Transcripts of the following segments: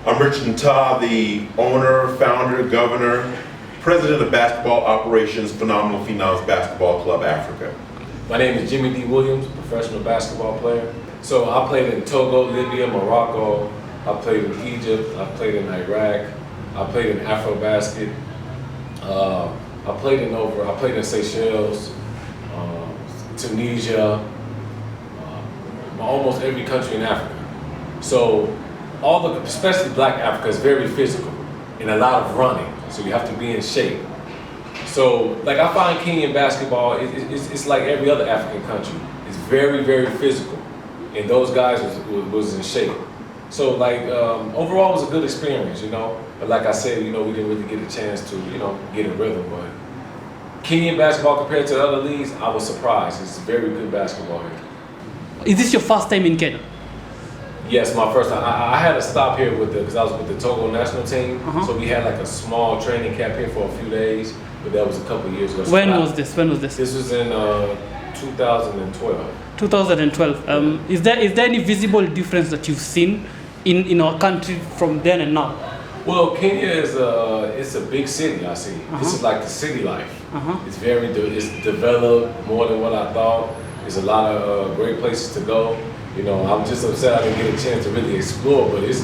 I'm Richard Nta, the owner, founder, governor, president of basketball operations, Phenomenal Phenoms Basketball Club Africa. My name is Jimmy D. Williams, professional basketball player. So I played in Togo, Libya, Morocco. I played in Egypt. I played in Iraq. I played in Afrobasket. I played in Seychelles, Tunisia, almost every country in Africa. So especially Black Africa is very physical and a lot of running. So you have to be in shape. So like I find Kenyan basketball, it's like every other African country. It's very, very physical. And those guys was in shape. So like overall it was a good experience, you know. But like I said, you know, we didn't really get a chance to, you know, get a rhythm. But Kenyan basketball compared to the other leagues, I was surprised. It's very good basketball here. Is this your first time in Kenya? Yes, my first time. I had to stop here because I was with the Togo national team. So we had like a small training camp here for a few days, but that was a couple of years ago. When was this? This was in 2012. 2012. Is there any visible difference that you've seen in our country from then and now? Well, Kenya it's a big city. I see. This is like the city life. It's developed more than what I thought. There's a lot of great places to go. You know, I'm just upset I didn't get a chance to really explore, but it's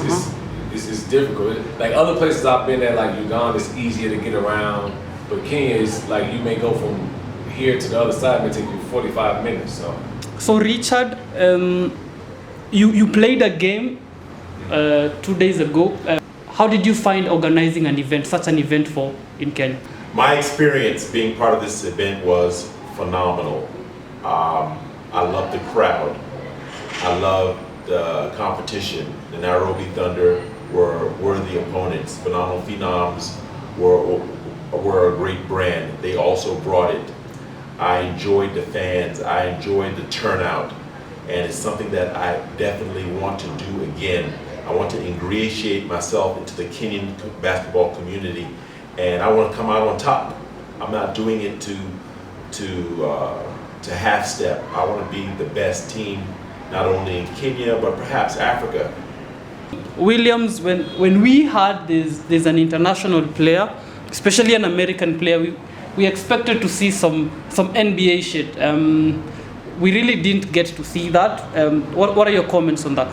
difficult. Like other places I've been at, like Uganda, it's easier to get around. But Kenya is like, you may go from here to the other side, it may take you 45 minutes. So Richard, you played a game 2 days ago. How did you find organizing such an event in Kenya? My experience being part of this event was phenomenal. I love the crowd. I love the competition. The Nairobi Thunder were worthy opponents. Phenomenal Phenoms were a great brand. They also brought it. I enjoyed the fans. I enjoyed the turnout. And it's something that I definitely want to do again. I want to ingratiate myself into the Kenyan basketball community, and I want to come out on top. I'm not doing it to half step. I want to be the best team, not only in Kenya, but perhaps Africa. Williams, when we had there's an international player, especially an American player, we expected to see some NBA shit. We really didn't get to see that. What are your comments on that?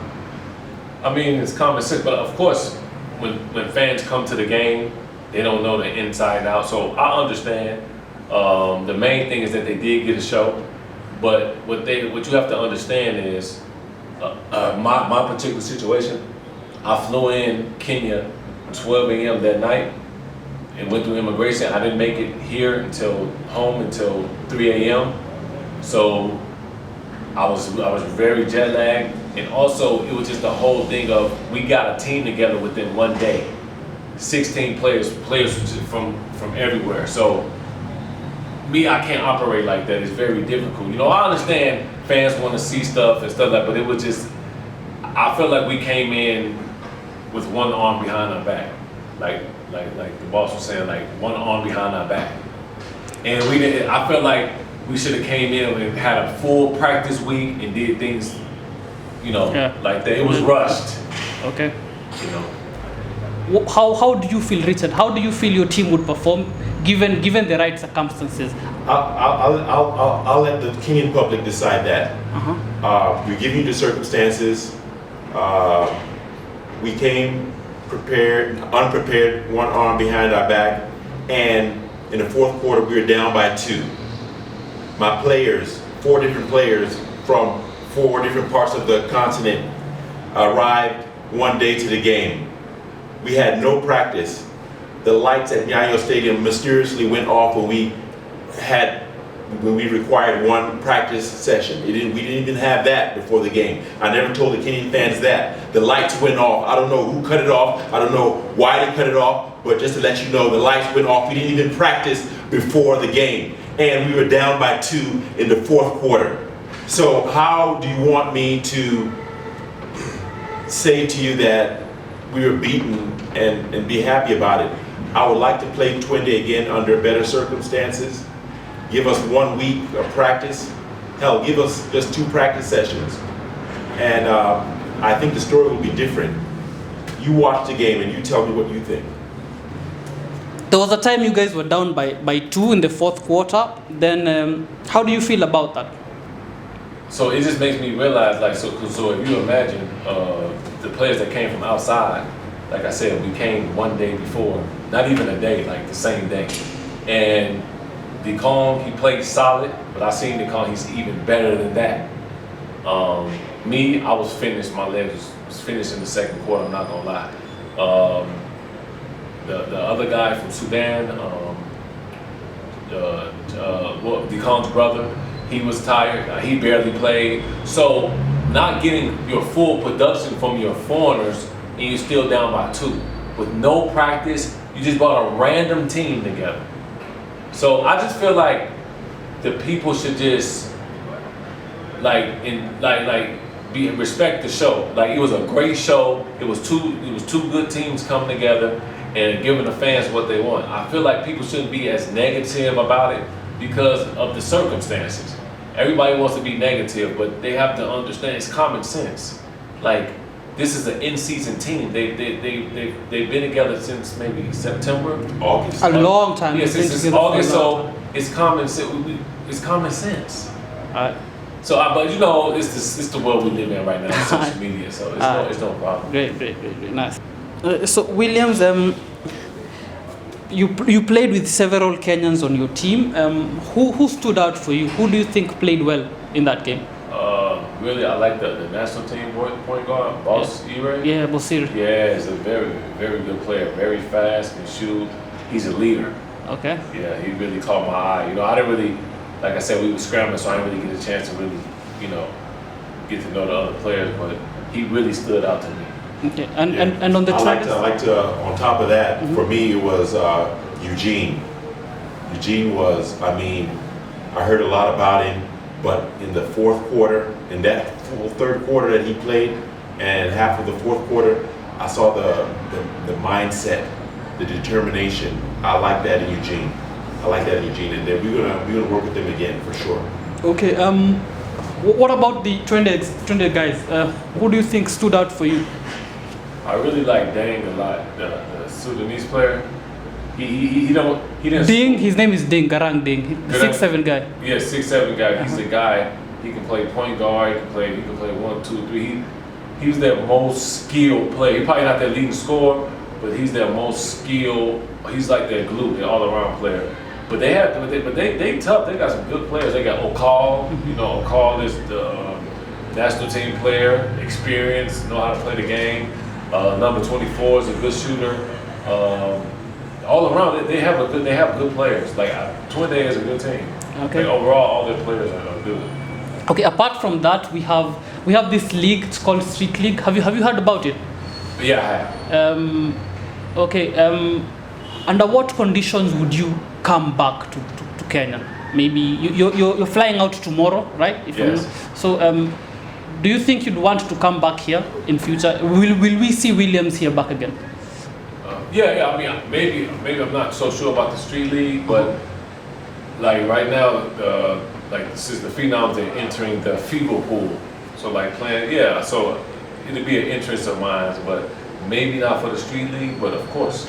I mean, it's common sense, but of course, when fans come to the game, they don't know the inside and out. So I understand. The main thing is that they did get a show, but what you have to understand is my particular situation. I flew in Kenya 12 a.m. that night and went through immigration. I didn't make it here home until 3 a.m. So I was very jet lagged, and also it was just the whole thing of we got a team together within 1 day, 16 players from everywhere. So I can't operate like that. It's very difficult. You know, I understand fans want to see stuff and stuff like, but it was just I felt like we came in with one arm behind our back, like the boss was saying, like one arm behind our back, and we didn't. I felt like we should have came in and had a full practice week and did things, you know, like that. It was rushed. Okay. You know. How do you feel, Richard? How do you feel your team would perform given the right circumstances? I'll let the Kenyan public decide that. We're giving you the circumstances. We came unprepared, one arm behind our back, and in the fourth quarter we were down by 2. My players, 4 different players from 4 different parts of the continent arrived one day to the game. We had no practice. The lights at Nyayo Stadium mysteriously went off when we required one practice session. We didn't even have that before the game. I never told the Kenyan fans that. The lights went off. I don't know who cut it off. I don't know why they cut it off, but just to let you know, the lights went off. We didn't even practice before the game. And we were down by 2 in the fourth quarter. So how do you want me to say to you that we were beaten and be happy about it? I would like to play Twente again under better circumstances. Give us 1 week of practice. Hell, give us just 2 practice sessions. And I think the story will be different. you watch the game and you tell me what you think. There was a time you guys were down by 2 in the fourth quarter. Then how do you feel about that? So it just makes me realize, like, so if you imagine the players that came from outside, like I said, we came one day before, not even a day, like the same day. And Decon, he played solid, but I seen Decon, he's even better than that. Me, I was finished, my legs was finished in the second quarter, I'm not gonna lie. The other guy from Sudan, Decon's brother, he was tired. He barely played. So not getting your full production from your foreigners, and you're still down by 2 with no practice. You just brought a random team together. So I just feel like the people should just respect the show. Like, it was a great show. It was two good teams coming together and giving the fans what they want. I feel like people shouldn't be as negative about it because of the circumstances. Everybody wants to be negative, but they have to understand it's common sense. Like, this is an in-season team. They've been together since maybe September, August. A long time. Yes, They've been since together for a August. long So it's common sense. It's common sense. time. So, but you know, it's the world we live in right now, social media. So it's no problem. Great, nice. So Williams, you played with several Kenyans on your team. Who stood out for you? Who do you think played well in that game? Really, I like the national team point guard, Boss Ire. Yeah, Bosir. Yeah, he's a very, very good player. Very fast, can shoot. He's a leader. Okay. Yeah, he really caught my eye. You know, I didn't really, like I said, we were scrambling, so I didn't really get a chance to really, you know, get to know the other players. But he really stood out to me. Okay. And on the I like to on top of that, for me it was Eugene. Eugene was, I mean, I heard a lot about him, but in the fourth quarter, in that full third quarter that he played, and half of the fourth quarter, I saw the mindset, the determination. I like that in Eugene. And then we're gonna work with them again for sure. Okay. What about the 20 guys? Who do you think stood out for you? I really like Dang a lot, the Sudanese player. He didn't. Ding. His name is Ding. Garang Ding. The Garang. 6'7" guy. Yeah, 6'7" guy. He's the guy. He can play point guard. He can play 1, 2, 3. He's their most skilled player. He's probably not their leading scorer, but he's their most skilled. He's like their glue, their all-around player. But they tough. They got some good players. They got Okal. You know, Okal is the national team player, experience, know how to play the game. Number 24 is a good shooter. All around, they have good players. Like, Twin Day is a good team. Okay. Like, overall, all their players are good. Okay. Apart from that, we have this league. It's called Street League. Have you heard about it? Yeah, I have. Okay. Under what conditions would you come back to Kenya? Maybe you're flying out tomorrow, right? Yes. So do you think you'd want to come back here in future? Will we see Williams here back again? Yeah. I mean, maybe I'm not so sure about the street league, but like right now, like this is the Phenoms. They're entering the FIBA pool, so like playing. Yeah, so it'd be an interest of mine, but maybe not for the street league, but of course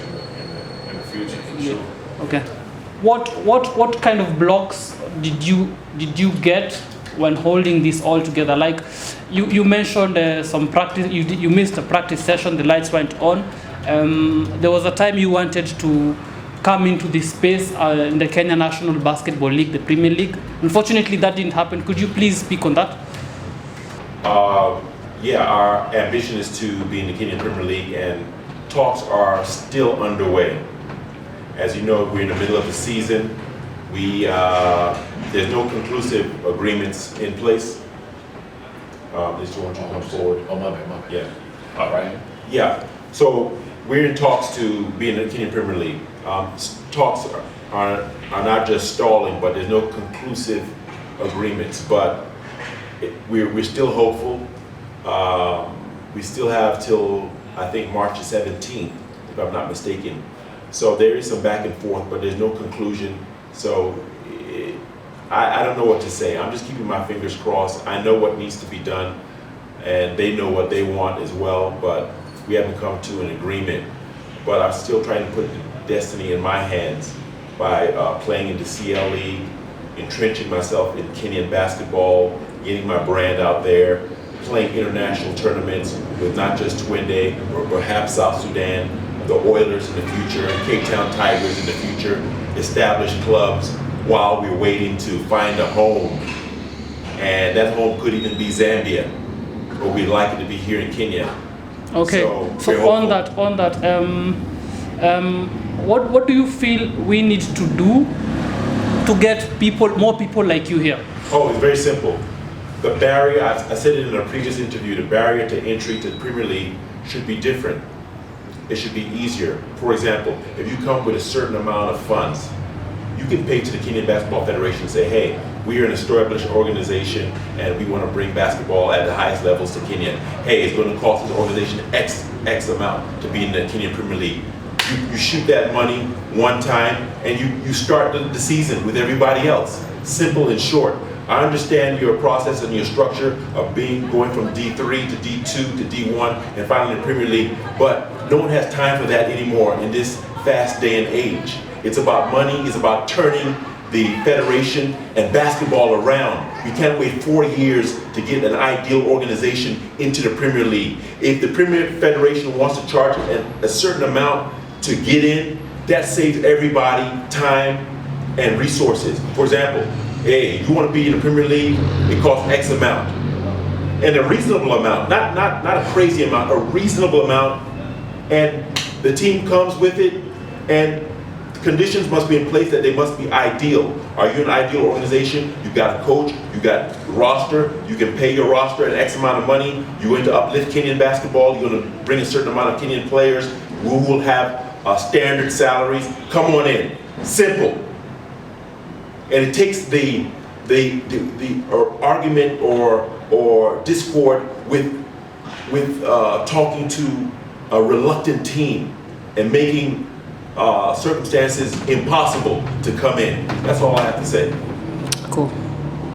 in the future for sure. Okay. What kind of blocks did you get when holding this all together? Like you mentioned some practice. You missed a practice session. The lights went on. There was a time you wanted to come into this space in the Kenya National Basketball League, the Premier League. Unfortunately, that didn't happen. Could you please speak on that? Yeah, our ambition is to be in the Kenyan Premier League, and talks are still underway. As you know, we're in the middle of the season. There's no conclusive agreements in place. Just want you to come forward. Oh, my bad. Yeah. All right. Yeah. So we're in talks to be in the Kenyan Premier League. Talks are not just stalling, but there's no conclusive agreements. But we're still hopeful. We still have till I think March the 17th, if I'm not mistaken. So there is some back and forth, but there's no conclusion. So I don't know what to say. I'm just keeping my fingers crossed. I know what needs to be done, and they know what they want as well. But We haven't come to an agreement, but I'm still trying to put destiny in my hands by playing in the CL League, entrenching myself in Kenyan basketball, getting my brand out there, playing international tournaments with not just Twente, or perhaps South Sudan, the Oilers in the future, Cape Town Tigers in the future, establish clubs while we're waiting to find a home. And that home could even be Zambia, but we'd like it to be here in Kenya. Okay. So on that, what do you feel we need to do to get more people like you here? Oh, it's very simple. The barrier, I said it in a previous interview, the barrier to entry to the Premier League should be different. It should be easier. For example, if you come with a certain amount of funds, you can pay to the Kenyan Basketball Federation and say, hey, we are an established organization and we want to bring basketball at the highest levels to Kenya. Hey, it's going to cost this organization X amount to be in the Kenyan Premier League. You shoot that money one time and you start the season with everybody else. Simple and short. I understand your process and your structure of going from D3 to D2 to D1 and finally the Premier League, but no one has time for that anymore in this fast day and age. It's about money, it's about turning the federation and basketball around. We can't wait 4 years to get an ideal organization into the Premier League. If the Premier Federation wants to charge a certain amount to get in, that saves everybody time and resources. For example, hey, you want to be in the Premier League, it costs X amount. And a reasonable amount, not a crazy amount, a reasonable amount, and the team comes with it, and the conditions must be in place that they must be ideal. Are you an ideal organization? You've got a coach, you've got a roster, you can pay your roster an X amount of money, you're going to uplift Kenyan basketball, you're going to bring a certain amount of Kenyan players who will have standard salaries. Come on in. Simple. And it takes the argument or discord with talking to a reluctant team and making circumstances impossible to come in. That's all I have to say. Cool.